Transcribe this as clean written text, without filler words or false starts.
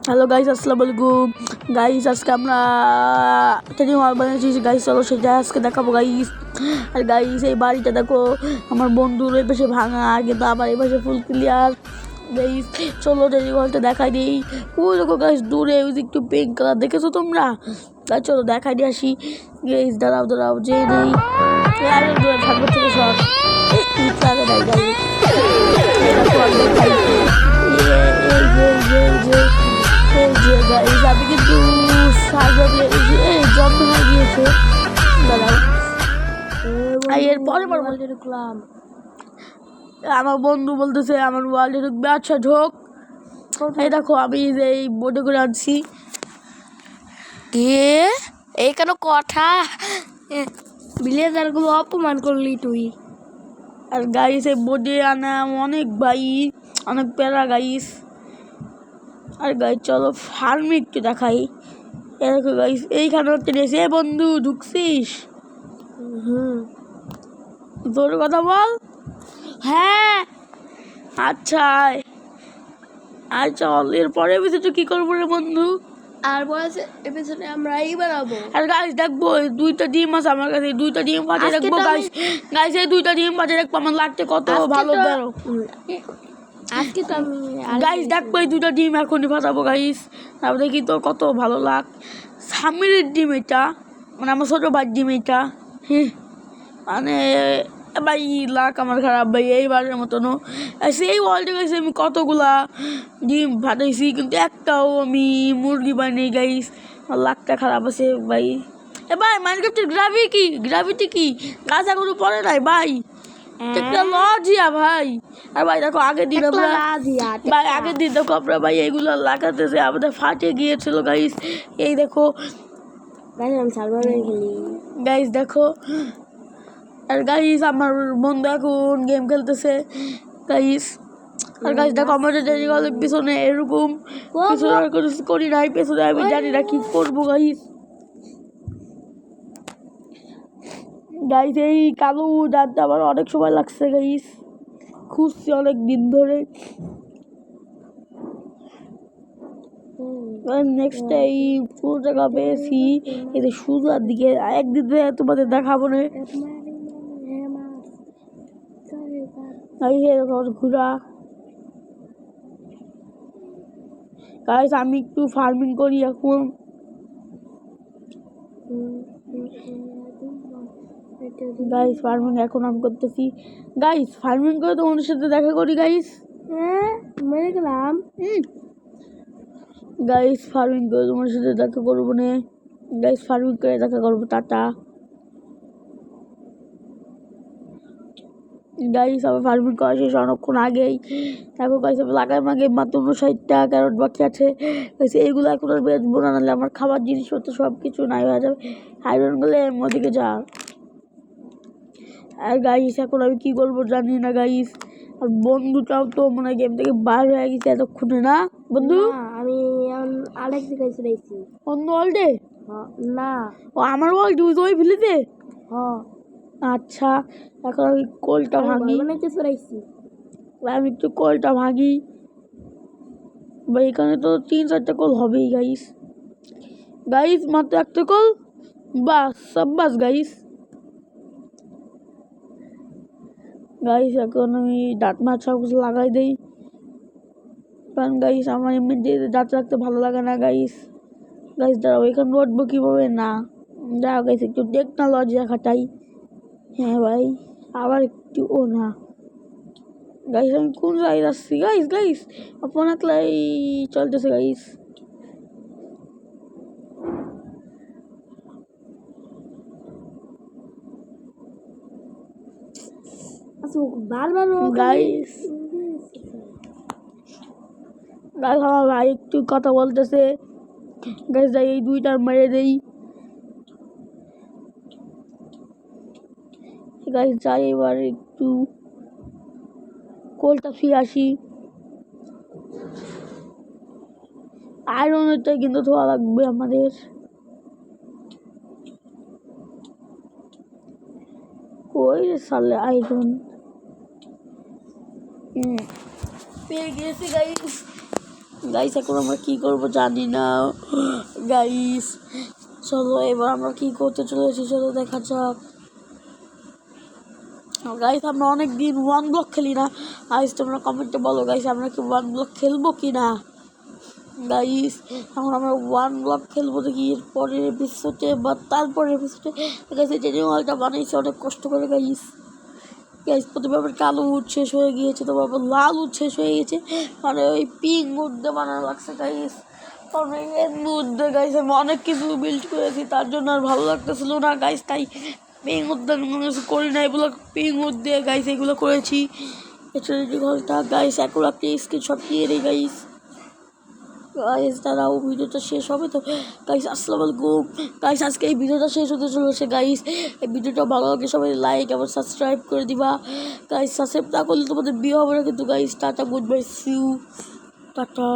Hello guys, আসসালামু আলাইকুম guys. আজকে আমরা ট্রেনিং হল বানিয়েছি গাইস, চলো সেটা আজকে দেখাবো গাইস। আর গাইস এই বাড়িটা দেখো, আমার বন্ধুর এই পাশে ভাঙা কিন্তু আমার এই পাশে ফুল ক্লিয়ার গাইস। চলো ট্রেনিং হলটা দেখাই দিই। ওই দেখো গাইস দূরে ওই যে একটু পিঙ্ক কালার দেখেছো তোমরা? তাই চলো দেখাই দিয়ে আসি গাইস। দাঁড়াও যে নেই ঠাকুর থেকে সব ইচ্ছা নাই গাইস। আমি কিন্তু জন্ম হয়ে গিয়েছে। এরপরে ঢুকলাম, আমার বন্ধু বলতেছে আমার ওয়ার্ল্ডে ঢুকবে। আচ্ছা ঢোক। এই দেখো আমি এই বোর্ডে করে আনছি। এই কেন কথা বিলেজারগুলো অপমান করলি তুই? আর গাইস এই বোর্ডে আনা অনেক অনেক প্যারা গাইস। আর গাইস চলো ফার্মে একটু দেখাই। দেখো গাইস এইখানে এসে বন্ধু ঢুকছিস? তোর কথা বল। হ্যাঁ আচ্ছা আর চল এরপরে তুই কি করবো রে বন্ধু? আর বলছে এপিসোডে আমরা এই বানাবো। আর গাইস দেখবো দুইটা ডিম আছে আমার কাছে, দুইটা ডিম পাঠিয়ে রাখবো গাইস এই দুইটা ডিম পাঠিয়ে রাখবো। আমার লাগতে কত ভালো ধরো আজকে তো আমি গাইস দেখবো এই দুইটা ডিম এখনই ফাটাবো গাইস। তারপর দেখি তো কত ভালো লাগ। সামিরের ডিম এটা, মানে আমার ছোট ভাইয়ের ডিম এটা। মানে ভাই লাক আমার খারাপ ভাই, এইবারের মতনও সেই ওয়ার্ল্ডে গেছে আমি কতগুলা ডিম ফাটাইছি কিন্তু একটাও আমি মুরগি বানিয়ে গাইস। আমার লাকটা খারাপ আছে ভাই। ভাই মাইনক্রাফটের গ্রাভিটি কি গাছ এখনো পড়ে নাই ভাই? টেকনোলজিয়া ভাই। আর ভাই দেখো আগের দিন দেখো আমরা ভাই এইগুলো লাগাতেছে আমাদের ফাটে গিয়েছিল গাইস। এই দেখো গাইস দেখো। আর গাইস আমার বন্ধু এখন গেম খেলতেছে গাইস। আর গাইস দেখো আমাদের পিছনে এরকম পিছনে আর কিছু করি নাই, পেছনে আমি জানি না কি করবো গাইস। গাইস এই কালো জানতে আমার অনেক সময় লাগছে গাইস, খুঁজছি অনেক দিন ধরে। নেক্সট এই ফুল জায়গা পেয়েছি এই সুজার দিকে, একদিন তোমাদের দেখাবো না। ঘোরা গাইস আমি একটু ফার্মিং করি এখন গাইস। ফার্মিং এখন আমি করতেছি গাইস। ফার্মিং করে তোমাদের সাথে দেখা করি গাইস। মেরে গেলাম গাইস ফার্মিং করে তোমার সাথে দেখা করবো না গাইস। ফার্মিং করে দেখা করবো, টাটা গাইস। আমার ফার্মিং করা শেষ অনেকক্ষণ আগেই। দেখো গাইস আমি লাগাই মাগে মাত্র 59টা ক্যারট বাকি আছে গাইস। এইগুলো এখন আর বেচবো না, নাহলে আমার খাবার জিনিসপত্র সব কিছু নাই হয়ে যাবে। আয়রন গুলো ওদিকে যা। আর গাইস এখন আমি কি করবো জানি না গাইস। আর বন্ধুটাও তো মনে হয় গেম থেকে বার হয়ে গেছে এতক্ষণে, না বন্ধু? আমি আরেক জায়গায় চলেছি, অন্য ওয়ার্ল্ডে। না ও আমার ওয়ার্ল্ড ওই ভিলেতে। হ্যাঁ আচ্ছা এখন আমি কোলটা ভাঙি। আমি একটু কোলটা ভাঙি ভাই। এখানে তো 3-4টা কোল হবেই গাইস। গাইস মাত্র একটা কোল, বাস সব বাস গাইস। গাইস এখন আমি দাঁত মাছ সব কিছু লাগাই দিই, কারণ গাইস আমার এমনি দাঁত রাখতে ভালো লাগে না গাইস। দাঁড়াও এখানে উঠবো কিভাবে? না দাঁড়াও গাইস একটু টেকনোলজি খাটাই। হ্যাঁ ভাই আবার একটু না গাইস। আমি কোন জায়গায় যাচ্ছি গাইস? ফোন একলাই চলতেছে গাইস। গাইস আমার ভাই একটু কথা বলতেছে গাইস। যাই এই দুইটার মেরে দেই গাইস। যাই এবার একটু কোলটা ফিরে আসি। আয়রনটা কিন্তু ধোয়া লাগবে আমাদের। ওই সালে আয়রন পেয়ে গেছি গাইস। গাইস এখন আমরা কি করব জানি না গাইস। চলো এবার আমরা কি করতে চলেছি চলো দেখা যাক। গাইস আমরা অনেক দিন 1 ব্লক খেলি না। গাইস তোমরা কমেন্টে বলো গাইস আমরা কি 1 ব্লক খেলবো কি না। গাইস এখন আমরা 1 ব্লক খেলবো দেখি এর পরের এপিসোডে বা তারপরের এপিসোডে। গাইস এই চ্যানেলটা বানাইছে অনেক কষ্ট করে গাইস। গাইস প্রথমে আবার কালো উড শেষ হয়ে গিয়েছে, তারপর আবার লাল উড শেষ হয়ে গেছে, মানে ওই পিঙ্ক উড দিয়ে বানানো লাগছে গাইস। কারণ এর মধ্যে গাইস আমি অনেক কিছু বিল্ড করেছি, তার জন্য আর ভালো লাগতেছিল না গাইস, তাই পিঙ্ক উড দিয়ে কোনো কিছু করি না, এগুলো পিঙ্ক উড দিয়ে গাইস এগুলো করেছি। এটা ঘরটা গাইস এখন আপনি স্ক্রিনশট নিয়ে নেই গাইস। গাইস দাঁড়াও ভিডিওটা শেষ হবে তো গাইস। আসসালামু আলাইকুম গাইস, আজকে এই ভিডিওটা শেষ হতে চলেছে গাইস। এই ভিডিওটা ভালো লাগে সবাই লাইক এবং সাবস্ক্রাইব করে দিবা গাইস। সাবস্ক্রাইব না করলে তোমাদের বিয়ে হবে না কিন্তু guys. Tata, goodbye, see you, tata.